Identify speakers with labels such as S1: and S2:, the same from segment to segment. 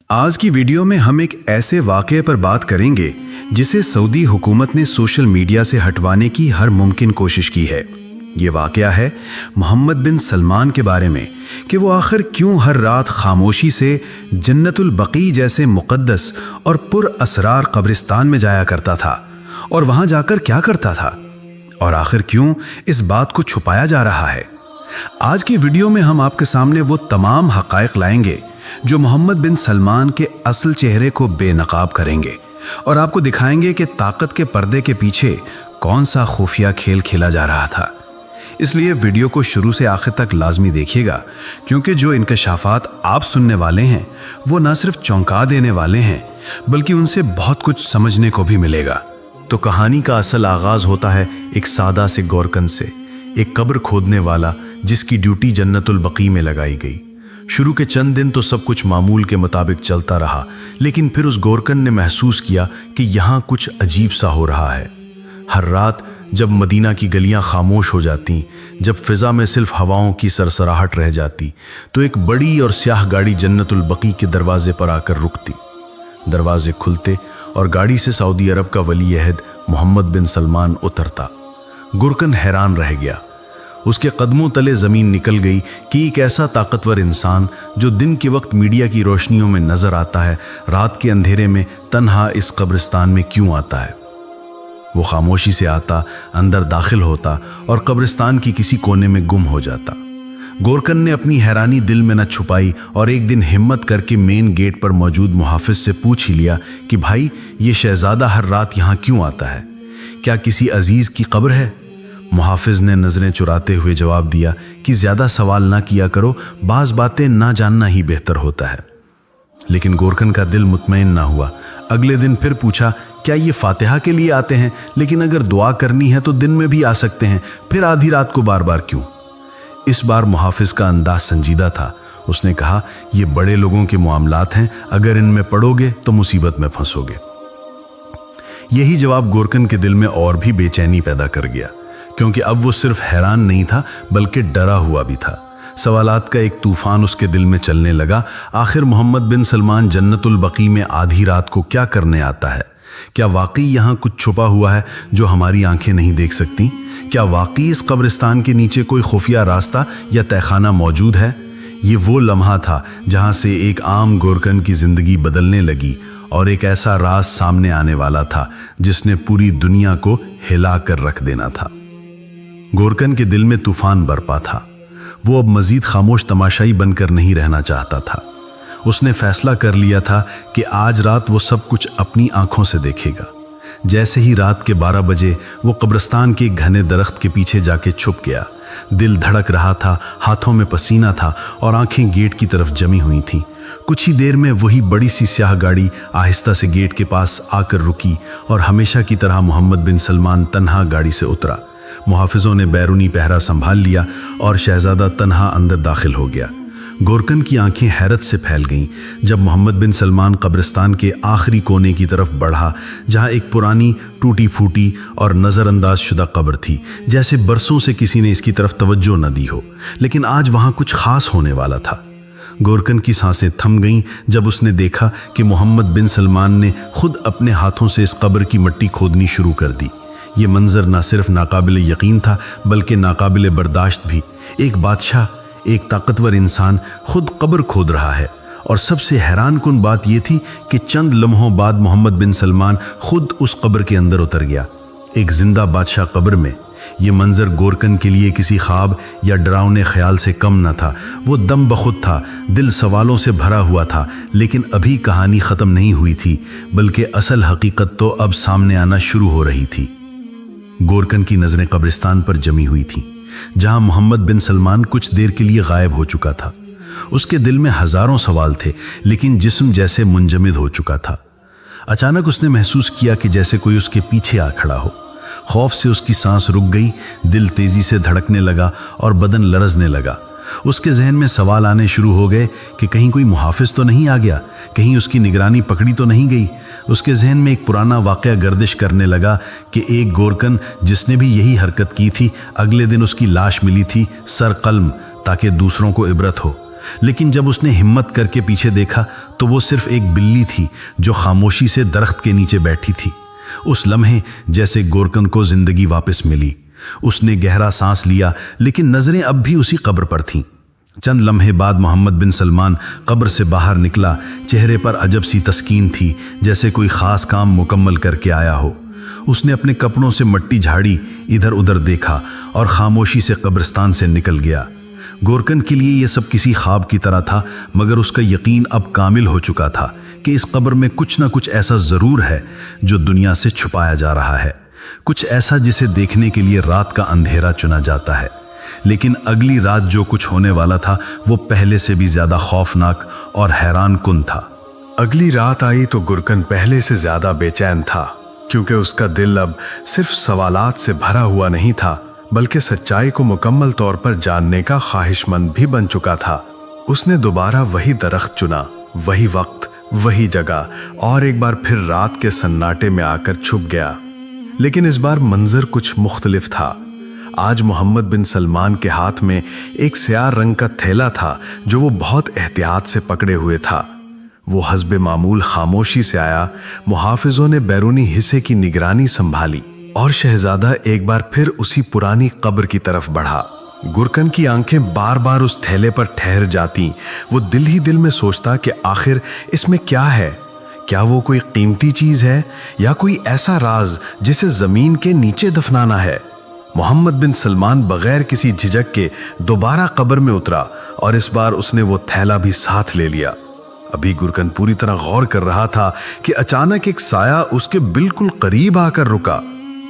S1: आज की वीडियो में हम एक ऐसे वाक़ये पर बात करेंगे जिसे सऊदी हुकूमत ने सोशल मीडिया से हटवाने की हर मुमकिन कोशिश की है। ये वाक़या है मोहम्मद बिन सलमान के बारे में कि वो आखिर क्यों हर रात खामोशी से जन्नतुल बकी जैसे मुक़द्दस और पुर असरार कब्रिस्तान में जाया करता था और वहाँ जाकर क्या करता था, और आखिर क्यों इस बात को छुपाया जा रहा है। आज की वीडियो में हम आपके सामने वो तमाम हक़ाइक़ लाएंगे जो मोहम्मद बिन सलमान के असल चेहरे को बेनकाब करेंगे और आपको दिखाएंगे कि ताकत के पर्दे के पीछे कौन सा खुफिया खेल खेला जा रहा था। इसलिए वीडियो को शुरू से आखिर तक लाजमी देखिएगा, क्योंकि जो इंकशाफात आप सुनने वाले हैं वो न सिर्फ चौंका देने वाले हैं बल्कि उनसे बहुत कुछ समझने को भी मिलेगा।
S2: तो कहानी का असल आगाज होता है एक सादा से गोरकन से, एक कब्र खोदने वाला जिसकी ड्यूटी जन्नतुल बकी में लगाई गई। शुरू के चंद दिन तो सब कुछ मामूल के मुताबिक चलता रहा, लेकिन फिर उस गोरकन ने महसूस किया कि यहाँ कुछ अजीब सा हो रहा है। हर रात जब मदीना की गलियां खामोश हो जाती, जब फिजा में सिर्फ हवाओं की सरसराहट रह जाती, तो एक बड़ी और स्याह गाड़ी जन्नतुल बकी के दरवाजे पर आकर रुकती। दरवाजे खुलते और गाड़ी से सऊदी अरब का वली अहद मोहम्मद बिन सलमान उतरता। गोरकन हैरान रह गया। उसके कदमों तले ज़मीन निकल गई कि एक ऐसा ताकतवर इंसान जो दिन के वक्त मीडिया की रोशनियों में नज़र आता है, रात के अंधेरे में तन्हा इस कब्रिस्तान में क्यों आता है। वो खामोशी से आता, अंदर दाखिल होता और कब्रिस्तान की किसी कोने में गुम हो जाता। गोरकन ने अपनी हैरानी दिल में न छुपाई और एक दिन हिम्मत करके मेन गेट पर मौजूद मुहाफिज से पूछ ही लिया कि भाई, ये शहजादा हर रात यहाँ क्यों आता है? क्या किसी अजीज़ की कब्र है? मुहाफिज ने नज़रें चुराते हुए जवाब दिया कि ज़्यादा सवाल ना किया करो, बाज़ बातें ना जानना ही बेहतर होता है। लेकिन गोरकन का दिल मुतमईन ना हुआ। अगले दिन फिर पूछा, क्या ये फातिहा के लिए आते हैं? लेकिन अगर दुआ करनी है तो दिन में भी आ सकते हैं, फिर आधी रात को बार बार क्यों? इस बार मुहाफिज का अंदाज संजीदा था। उसने कहा, ये बड़े लोगों के मामलात हैं, अगर इनमें पड़ोगे तो मुसीबत में फंसोगे। यही जवाब गोरकन के दिल में और भी बेचैनी पैदा कर गया, क्योंकि अब वो सिर्फ हैरान नहीं था बल्कि डरा हुआ भी था। सवालात का एक तूफान उसके दिल में चलने लगा। आखिर मोहम्मद बिन सलमान जन्नतुल बकी में आधी रात को क्या करने आता है? क्या वाकई यहाँ कुछ छुपा हुआ है जो हमारी आंखें नहीं देख सकती? क्या वाकई इस कब्रिस्तान के नीचे कोई खुफिया रास्ता या तहखाना मौजूद है? ये वो लम्हा था जहाँ से एक आम गोरकन की जिंदगी बदलने लगी और एक ऐसा राज सामने आने वाला था जिसने पूरी दुनिया को हिला कर रख देना था। गोरकन के दिल में तूफान बरपा था। वो अब मजीद खामोश तमाशाई बनकर नहीं रहना चाहता था। उसने फैसला कर लिया था कि आज रात वो सब कुछ अपनी आंखों से देखेगा। जैसे ही रात के 12 बजे वो कब्रिस्तान के घने दरख्त के पीछे जाके छुप गया। दिल धड़क रहा था, हाथों में पसीना था और आंखें गेट की तरफ जमी हुई थीं। कुछ ही देर में वही बड़ी सी स्याह गाड़ी आहिस्ता से गेट के पास आकर रुकी और हमेशा की तरह मोहम्मद बिन सलमान तन्हा गाड़ी से उतरा। मुहाफिजों ने बैरूनी पहरा संभाल लिया और शहजादा तन्हा अंदर दाखिल हो गया। गोरकन की आंखें हैरत से फैल गईं जब मोहम्मद बिन सलमान कब्रिस्तान के आखिरी कोने की तरफ बढ़ा, जहां एक पुरानी टूटी फूटी और नज़रअंदाज शुदा कब्र थी। जैसे बरसों से किसी ने इसकी तरफ तवज्जो न दी हो, लेकिन आज वहां कुछ खास होने वाला था। गोरकन की सांसें थम गईं जब उसने देखा कि मोहम्मद बिन सलमान ने खुद अपने हाथों से इस कब्र की मिट्टी खोदनी शुरू कर दी। ये मंजर ना सिर्फ नाकाबिल यकीन था बल्कि नाकाबिल बर्दाश्त भी। एक बादशाह, एक ताकतवर इंसान खुद कब्र खोद रहा है, और सबसे हैरान कुन बात यह थी कि चंद लम्हों बाद मोहम्मद बिन सलमान खुद उस कब्र के अंदर उतर गया, एक जिंदा बादशाह कब्र में। ये मंजर गोरकन के लिए किसी ख्वाब या डरावने ख्याल से कम न था। वो दम बखुद था, दिल सवालों से भरा हुआ था। लेकिन अभी कहानी ख़त्म नहीं हुई थी, बल्कि असल हकीकत तो अब सामने आना शुरू हो रही थी। गोरकन की नज़रें कब्रिस्तान पर जमी हुई थीं, जहां मोहम्मद बिन सलमान कुछ देर के लिए गायब हो चुका था। उसके दिल में हजारों सवाल थे, लेकिन जिस्म जैसे मुंजमद हो चुका था। अचानक उसने महसूस किया कि जैसे कोई उसके पीछे आ खड़ा हो। खौफ से उसकी सांस रुक गई, दिल तेजी से धड़कने लगा और बदन लरजने लगा। उसके जहन में सवाल आने शुरू हो गए कि कहीं कोई मुहाफिज तो नहीं आ गया, कहीं उसकी निगरानी पकड़ी तो नहीं गई। उसके जहन में एक पुराना वाक़या गर्दिश करने लगा कि एक गोरकन जिसने भी यही हरकत की थी, अगले दिन उसकी लाश मिली थी सर कल्म, ताकि दूसरों को इबरत हो। लेकिन जब उसने हिम्मत करके पीछे देखा तो वो सिर्फ एक बिल्ली थी जो खामोशी से दरख्त के नीचे बैठी थी। उस लम्हे जैसे गोरकन को जिंदगी वापस मिली। उसने गहरा सांस लिया, लेकिन नजरें अब भी उसी कब्र पर थीं। चंद लम्हे बाद मोहम्मद बिन सलमान कब्र से बाहर निकला। चेहरे पर अजब सी तस्कीन थी, जैसे कोई खास काम मुकम्मल करके आया हो। उसने अपने कपड़ों से मिट्टी झाड़ी, इधर उधर देखा और खामोशी से कब्रिस्तान से निकल गया। गोरकन के लिए यह सब किसी ख्वाब की तरह था, मगर उसका यकीन अब कामिल हो चुका था कि इस कब्र में कुछ ना कुछ ऐसा जरूर है जो दुनिया से छुपाया जा रहा है, कुछ ऐसा जिसे देखने के लिए रात का अंधेरा चुना जाता है। लेकिन अगली रात जो कुछ होने वाला था वो पहले से भी ज्यादा खौफनाक और हैरान कुन था।
S1: अगली रात आई तो गुरकन पहले से ज्यादा बेचैन था, क्योंकि उसका दिल अब सिर्फ सवालात से भरा हुआ नहीं था, बल्कि सच्चाई को मुकम्मल तौर पर जानने का ख्वाहिशमंद भी बन चुका था। उसने दोबारा वही दरख्त चुना, वही वक्त, वही जगह, और एक बार फिर रात के सन्नाटे में आकर छुप गया। लेकिन इस बार मंजर कुछ मुख्तलिफ था। आज मोहम्मद बिन सलमान के हाथ में एक स्याह रंग का थैला था जो वो बहुत एहतियात से पकड़े हुए था। वो हस्बे मामूल खामोशी से आया। मुहाफिजों ने बैरूनी हिस्से की निगरानी संभाली और शहजादा एक बार फिर उसी पुरानी कब्र की तरफ बढ़ा। गुरकन की आंखें बार बार उस थैले पर ठहर जाती। वो दिल ही दिल में सोचता कि आखिर इसमें क्या है। क्या वो कोई कीमती चीज है या कोई ऐसा राज जिसे जमीन के नीचे दफनाना है। मोहम्मद बिन सलमान बगैर किसी झिझक के दोबारा कब्र में उतरा और इस बार उसने वो थैला भी साथ ले लिया। अभी गुरकन पूरी तरह गौर कर रहा था कि अचानक एक साया उसके बिल्कुल करीब आकर रुका।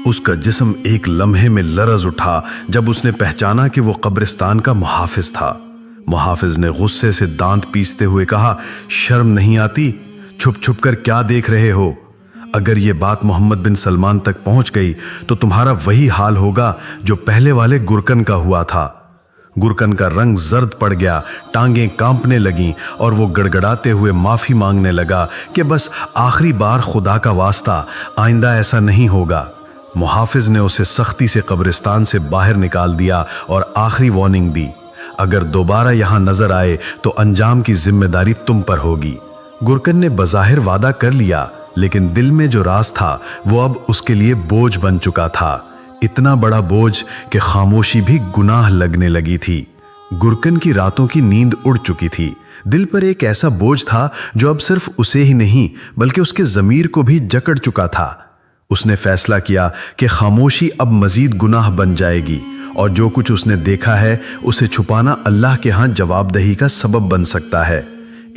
S1: उसका जिस्म एक लम्हे में लरज उठा जब उसने पहचाना कि वो कब्रिस्तान का मुहाफिज था। मुहाफिज ने गुस्से से दांत पीसते हुए कहा, शर्म नहीं आती? छुप छुप कर क्या देख रहे हो? अगर ये बात मोहम्मद बिन सलमान तक पहुंच गई तो तुम्हारा वही हाल होगा जो पहले वाले गुरकन का हुआ था। गुरकन का रंग जर्द पड़ गया, टांगें कांपने लगीं और वो गड़गड़ाते हुए माफी मांगने लगा कि बस आखिरी बार खुदा का वास्ता, आइंदा ऐसा नहीं होगा। मुहाफिज ने उसे सख्ती से कब्रिस्तान से बाहर निकाल दिया और आखिरी वार्निंग दी, अगर दोबारा यहां नजर आए तो अंजाम की जिम्मेदारी तुम पर होगी। गुरकन ने बज़ाहिर वादा कर लिया, लेकिन दिल में जो राज था वो अब उसके लिए बोझ बन चुका था। इतना बड़ा बोझ कि खामोशी भी गुनाह लगने लगी थी। गुरकन की रातों की नींद उड़ चुकी थी। दिल पर एक ऐसा बोझ था जो अब सिर्फ उसे ही नहीं बल्कि उसके ज़मीर को भी जकड़ चुका था। उसने फैसला किया कि खामोशी अब मजीद गुनाह बन जाएगी और जो कुछ उसने देखा है उसे छुपाना अल्लाह के यहाँ जवाबदही का सबब बन सकता है।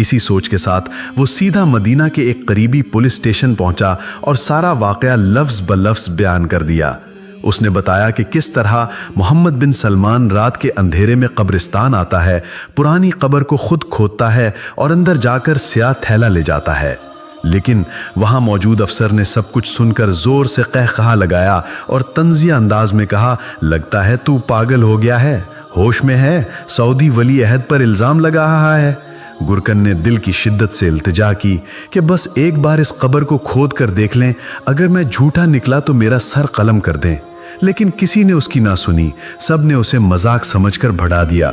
S1: इसी सोच के साथ वो सीधा मदीना के एक करीबी पुलिस स्टेशन पहुंचा और सारा वाकया लफ्ज ब लफ्ज बयान कर दिया। उसने बताया कि किस तरह मोहम्मद बिन सलमान रात के अंधेरे में कब्रिस्तान आता है, पुरानी कब्र को खुद खोदता है और अंदर जाकर स्याह थैला ले जाता है। लेकिन वहां मौजूद अफसर ने सब कुछ सुनकर जोर से कहकहा लगाया और तंजिया अंदाज में कहा, लगता है तू पागल हो गया है, होश में है? सऊदी वली अहद पर इल्जाम लगा रहा है। गुरकन ने दिल की शिद्दत से इल्तिजा की कि बस एक बार इस कब्र को खोद कर देख लें, अगर मैं झूठा निकला तो मेरा सर कलम कर दें। लेकिन किसी ने उसकी ना सुनी, सब ने उसे मजाक समझकर भड़ा दिया।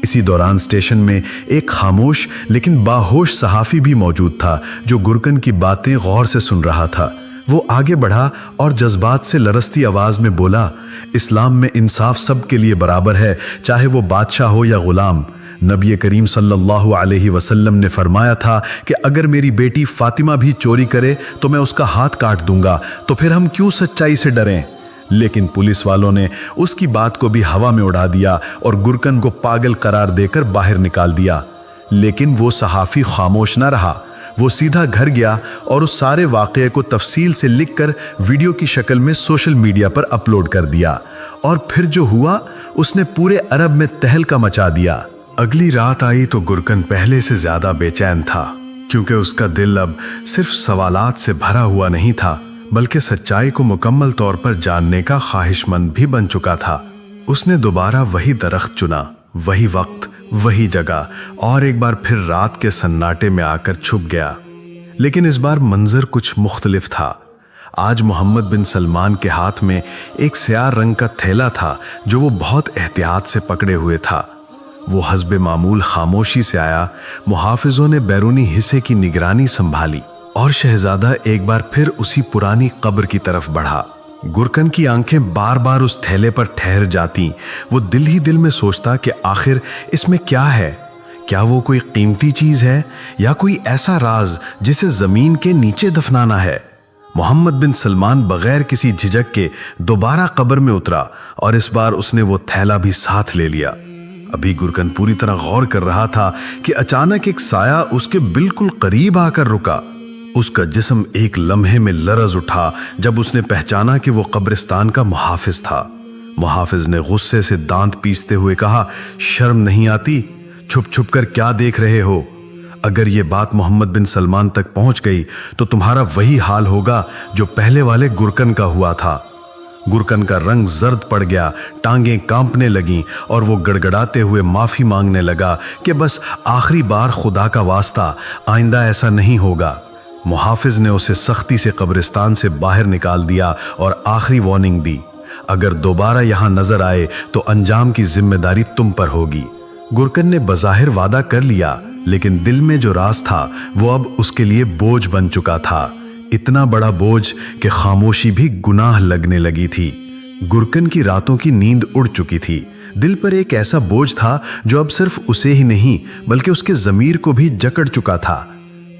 S1: इसी दौरान स्टेशन में एक खामोश लेकिन बाहोश सहाफी भी मौजूद था जो गुरकन की बातें गौर से सुन रहा था। वो आगे बढ़ा और जज्बात से लरसती आवाज में बोला, इस्लाम में इंसाफ सबके लिए बराबर है, चाहे वो बादशाह हो या गुलाम। नबी करीम सल्लल्लाहु अलैहि वसल्लम ने फरमाया था कि अगर मेरी बेटी फातिमा भी चोरी करे तो मैं उसका हाथ काट दूंगा, तो फिर हम क्यों सच्चाई से डरें? लेकिन पुलिस वालों ने उसकी बात को भी हवा में उड़ा दिया और गुरकन को पागल करार देकर बाहर निकाल दिया। लेकिन वो सहाफी खामोश न रहा। वो सीधा घर गया और उस सारे वाक़ये को तफसील से लिखकर वीडियो की शक्ल में सोशल मीडिया पर अपलोड कर दिया। और फिर जो हुआ उसने पूरे अरब में तहलका मचा दिया। अगली रात आई तो गुरकन पहले से ज्यादा बेचैन था, क्योंकि उसका दिल अब सिर्फ सवालात से भरा हुआ नहीं था बल्कि सच्चाई को मुकम्मल तौर पर जानने का ख्वाहिशमंद भी बन चुका था। उसने दोबारा वही दरख्त चुना, वही वक्त, वही जगह, और एक बार फिर रात के सन्नाटे में आकर छुप गया। लेकिन इस बार मंजर कुछ मुख्तलिफ था। आज मोहम्मद बिन सलमान के हाथ में एक स्याह रंग का थैला था जो वो बहुत एहतियात से पकड़े हुए था। वो हस्बे मामूल खामोशी से आया। मुहाफिजों ने बैरूनी हिस्से की निगरानी संभाली और शहजादा एक बार फिर उसी पुरानी कब्र की तरफ बढ़ा। गुरकन की आंखें बार बार उस थैले पर ठहर जाती। वो दिल ही दिल में सोचता कि आखिर इसमें क्या है। क्या वो कोई कीमती चीज है या कोई ऐसा राज जिसे जमीन के नीचे दफनाना है। मोहम्मद बिन सलमान बगैर किसी झिझक के दोबारा कब्र में उतरा और इस बार उसने वो थैला भी साथ ले लिया। अभी गुरकन पूरी तरह गौर कर रहा था कि अचानक एक साया उसके बिल्कुल करीब आकर रुका। उसका जिस्म एक लम्हे में लरज उठा जब उसने पहचाना कि वो कब्रिस्तान का मुहाफिज था। मुहाफिज ने गुस्से से दांत पीसते हुए कहा, शर्म नहीं आती? छुप छुप कर क्या देख रहे हो? अगर ये बात मोहम्मद बिन सलमान तक पहुंच गई तो तुम्हारा वही हाल होगा जो पहले वाले गुरकन का हुआ था। गुरकन का रंग जर्द पड़ गया, टांगें कांपने लगीं और वो गड़गड़ाते हुए माफी मांगने लगा कि बस आखिरी बार खुदा का वास्ता, आइंदा ऐसा नहीं होगा। मुहाफिज ने उसे सख्ती से कब्रिस्तान से बाहर निकाल दिया और आखिरी वार्निंग दी, अगर दोबारा यहां नजर आए तो अंजाम की जिम्मेदारी तुम पर होगी। गुरकन ने बज़ाहिर वादा कर लिया, लेकिन दिल में जो राज था वो अब उसके लिए बोझ बन चुका था। इतना बड़ा बोझ कि खामोशी भी गुनाह लगने लगी थी। गुरकन की रातों की नींद उड़ चुकी थी। दिल पर एक ऐसा बोझ था जो अब सिर्फ उसे ही नहीं बल्कि उसके ज़मीर को भी जकड़ चुका था।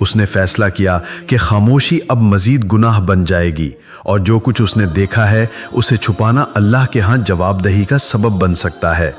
S1: उसने फैसला किया कि खामोशी अब मजीद गुनाह बन जाएगी और जो कुछ उसने देखा है उसे छुपाना अल्लाह के यहाँ जवाबदही का सबब बन सकता है।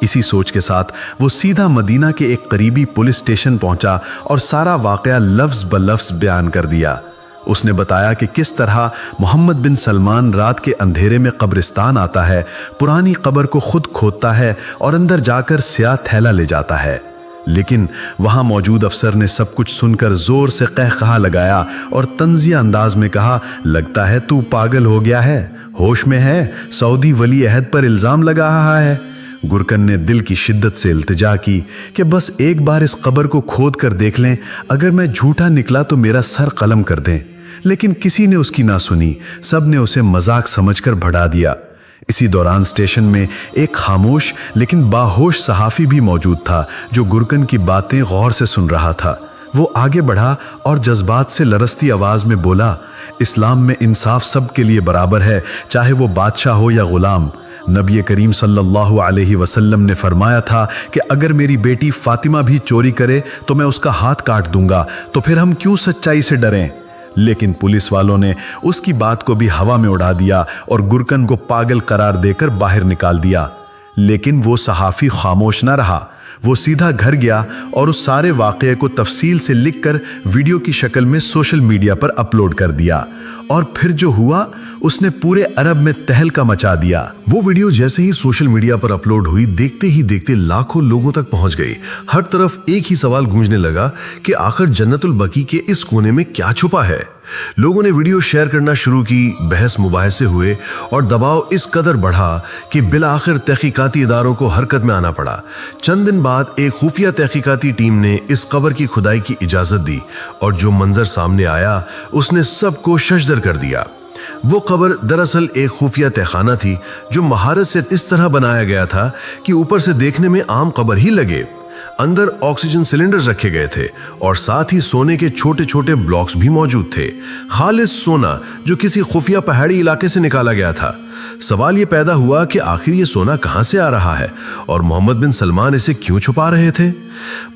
S1: इसी सोच के साथ वो सीधा मदीना के एक करीबी पुलिस स्टेशन पहुंचा और सारा वाकया लफ्ज ब लफ्ज बयान कर दिया। उसने बताया कि किस तरह मोहम्मद बिन सलमान रात के अंधेरे में कब्रिस्तान आता है, पुरानी कब्र को खुद खोदता है और अंदर जाकर स्याह थैला ले जाता है। लेकिन वहां मौजूद अफसर ने सब कुछ सुनकर जोर से कहकहा लगाया और तंजिया अंदाज में कहा, लगता है तू पागल हो गया है, होश में है? सऊदी वली अहद पर इल्जाम लगा रहा है। गुरकन ने दिल की शिद्दत से इल्तिजा की कि बस एक बार इस कब्र को खोद कर देख लें, अगर मैं झूठा निकला तो मेरा सर कलम कर दें। लेकिन किसी ने उसकी ना सुनी, सब ने उसे मजाक समझकर बढ़ा दिया। इसी दौरान स्टेशन में एक खामोश लेकिन बाहोश सहाफी भी मौजूद था जो गुरकन की बातें गौर से सुन रहा था। वो आगे बढ़ा और जज्बात से लरसती आवाज में बोला, इस्लाम में इंसाफ सबके लिए बराबर है, चाहे वो बादशाह हो या गुलाम। नबी करीम सल्लल्लाहु अलैहि वसल्लम ने फरमाया था कि अगर मेरी बेटी फातिमा भी चोरी करे तो मैं उसका हाथ काट दूंगा, तो फिर हम क्यों सच्चाई से डरें? लेकिन पुलिस वालों ने उसकी बात को भी हवा में उड़ा दिया और गुरकन को पागल करार देकर बाहर निकाल दिया। लेकिन वो सहाफी खामोश न रहा। वो सीधा घर गया और उस सारे वाकये को तफसील से लिखकर वीडियो की शक्ल में सोशल मीडिया पर अपलोड कर दिया। और फिर जो हुआ उसने पूरे अरब में तहलका मचा दिया।
S2: वो वीडियो जैसे ही सोशल मीडिया पर अपलोड हुई, देखते ही देखते लाखों लोगों तक पहुंच गई। हर तरफ एक ही सवाल गूंजने लगा कि आखिर जन्नतुल बकी के इस कोने में क्या छुपा है। लोगों ने वीडियो शेयर करना शुरू की, बहस मुबाहिसे हुए और दबाव इस कदर बढ़ा कि बिल आखिर तहकीकाती इदारों को हरकत में आना पड़ा। चंद दिन बाद एक खुफिया तहकीकाती टीम ने इस कब्र की खुदाई की इजाजत दी और जो मंजर सामने आया उसने सबको शशदर कर दिया। वो कब्र दरअसल एक खुफिया तहखाना थी जो महारत से इस तरह बनाया गया था कि ऊपर से देखने में आम कब्र ही लगे। अंदर ऑक्सीजन सिलेंडर्स रखे गए थे और साथ ही सोने के छोटे छोटे ब्लॉक्स भी मौजूद थे, खालिस सोना जो किसी खुफिया पहाड़ी इलाके से निकाला गया था। सवाल ये पैदा हुआ कि आखिर ये सोना कहां से आ रहा है और मोहम्मद बिन सलमान इसे क्यों छुपा रहे थे।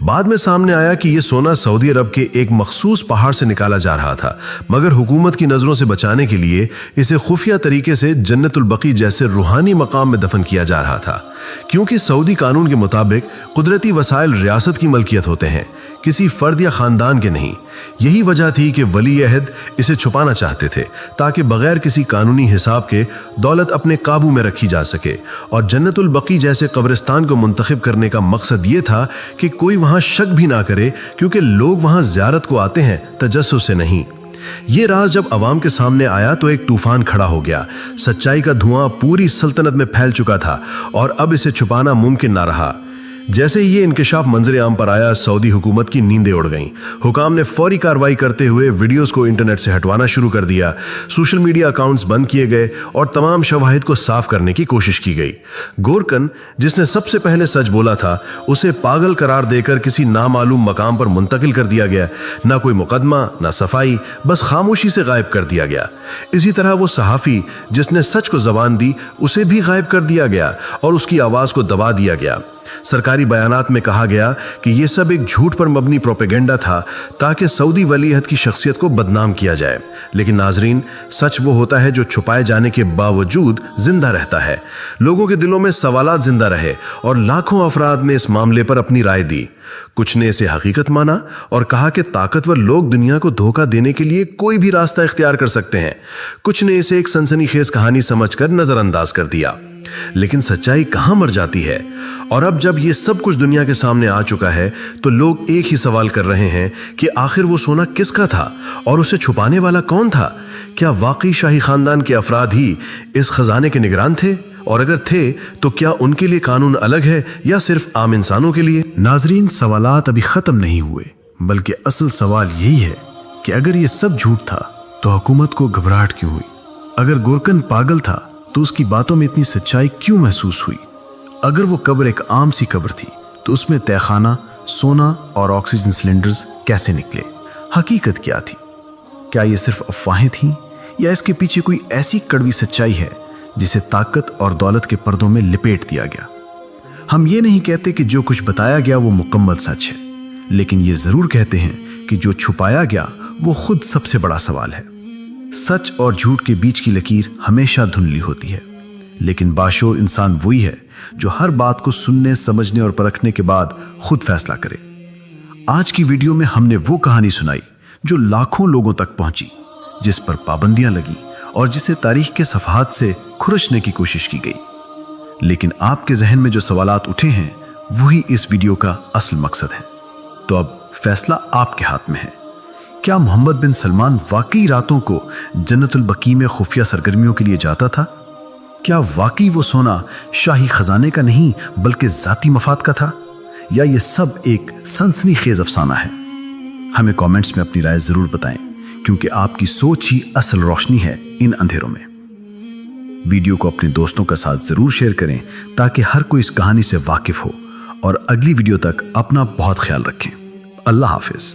S2: बाद में सामने आया कि यह सोना सऊदी अरब के एक मखसूस पहाड़ से निकाला जा रहा था, मगर हुकूमत की नजरों से बचाने के लिए इसे खुफिया तरीके से जन्नतुल बकी जैसे रूहानी मकाम में दफन किया जा रहा था, क्योंकि सऊदी कानून के मुताबिक कुदरती वसाइल रियासत की मलकियत होते हैं, किसी फर्द या खानदान के नहीं। यही वजह थी कि वली अहद इसे छुपाना चाहते थे ताकि बगैर किसी कानूनी हिसाब के दौलत अपने काबू में रखी जा सके। और जन्नतुल बकी जैसे कब्रिस्तान को मुंतखब करने का मकसद ये था कि कोई वहां शक भी ना करे, क्योंकि लोग वहां ज़ियारत को आते हैं, तजस्सुस से नहीं। ये राज जब अवाम के सामने आया तो एक तूफान खड़ा हो गया। सच्चाई का धुआं पूरी सल्तनत में फैल चुका था और अब इसे छुपाना मुमकिन ना रहा।
S3: जैसे ही ये इंकशाफ मंजर आम पर आया, सऊदी हुकूमत की नींदें उड़ गईं। हुकाम ने फौरी कार्रवाई करते हुए वीडियोस को इंटरनेट से हटवाना शुरू कर दिया। सोशल मीडिया अकाउंट्स बंद किए गए और तमाम शवाहिद को साफ करने की कोशिश की गई। गोरकन, जिसने सबसे पहले सच बोला था, उसे पागल करार देकर किसी नामालूम मकाम पर मुंतकिल कर दिया गया। ना कोई मुकदमा, ना सफाई, बस खामोशी से गायब कर दिया गया। इसी तरह वो सहाफ़ी जिसने सच को जबान दी, उसे भी गायब कर दिया गया और उसकी आवाज़ को दबा दिया गया। सरकारी बयानात में कहा गया कि यह सब एक झूठ पर मबनी प्रोपेगेंडा था ताकि सऊदी वलीअहद की शख्सियत को बदनाम किया जाए। लेकिन नाजरीन, सच वो होता है जो छुपाए जाने के बावजूद जिंदा रहता है। लोगों के दिलों में सवालात जिंदा रहे और लाखों अफराद ने इस मामले पर अपनी राय दी। कुछ ने इसे हकीकत माना और कहा कि ताकतवर लोग दुनिया को धोखा देने के लिए कोई भी रास्ता इख्तियार कर सकते हैं। कुछ ने इसे एक सनसनीखेज कहानी समझकर नजरअंदाज कर दिया। लेकिन सच्चाई कहां मर जाती है? और अब जब ये सब कुछ दुनिया के सामने आ चुका है, तो लोग एक ही सवाल कर रहे हैं कि आखिर वो सोना किसका था और उसे छुपाने वाला कौन था? क्या वाकई शाही खानदान के अफराद ही इस खजाने के निगरान थे? और अगर थे तो क्या उनके लिए कानून अलग है या सिर्फ आम इंसानों के लिए?
S2: नाजरीन, सवालात अभी खत्म नहीं हुए, बल्कि असल सवाल यही है कि अगर ये सब झूठ था तो हुकूमत को घबराहट क्यों हुई? अगर गोरकन पागल था तो उसकी बातों में इतनी सच्चाई क्यों महसूस हुई? अगर वो कब्र एक आम सी कब्र थी तो उसमें तहखाना, सोना और ऑक्सीजन सिलेंडर्स कैसे निकले? हकीकत क्या थी? क्या ये सिर्फ अफवाहें थीं या इसके पीछे कोई ऐसी कड़वी सच्चाई है जिसे ताकत और दौलत के पर्दों में लिपेट दिया गया? हम ये नहीं कहते कि जो कुछ बताया गया वो मुकम्मल सच है, लेकिन ये जरूर कहते हैं कि जो छुपाया गया वो खुद सबसे बड़ा सवाल है। सच और झूठ के बीच की लकीर हमेशा धुंधली होती है, लेकिन बाशऊर इंसान वही है जो हर बात को सुनने, समझने और परखने के बाद खुद फैसला करे। आज की वीडियो में हमने वो कहानी सुनाई जो लाखों लोगों तक पहुंची, जिस पर पाबंदियां लगी और जिसे तारीख के सफहात से खुरचने की कोशिश की गई। लेकिन आपके जहन में जो सवालात उठे हैं, वही इस वीडियो का असल मकसद है। तो अब फैसला आपके हाथ में है। क्या मोहम्मद बिन सलमान वाकई रातों को जन्नतुल बकी में खुफिया सरगर्मियों के लिए जाता था? क्या वाकई वो सोना शाही खजाने का नहीं बल्कि जाती मफाद का था? या ये सब एक सनसनीखेज अफसाना है? हमें कमेंट्स में अपनी राय जरूर बताएं, क्योंकि आपकी सोच ही असल रोशनी है इन अंधेरों में। वीडियो को अपने दोस्तों के साथ जरूर शेयर करें ताकि हर कोई इस कहानी से वाकिफ हो। और अगली वीडियो तक अपना बहुत ख्याल रखें। अल्लाह हाफिज।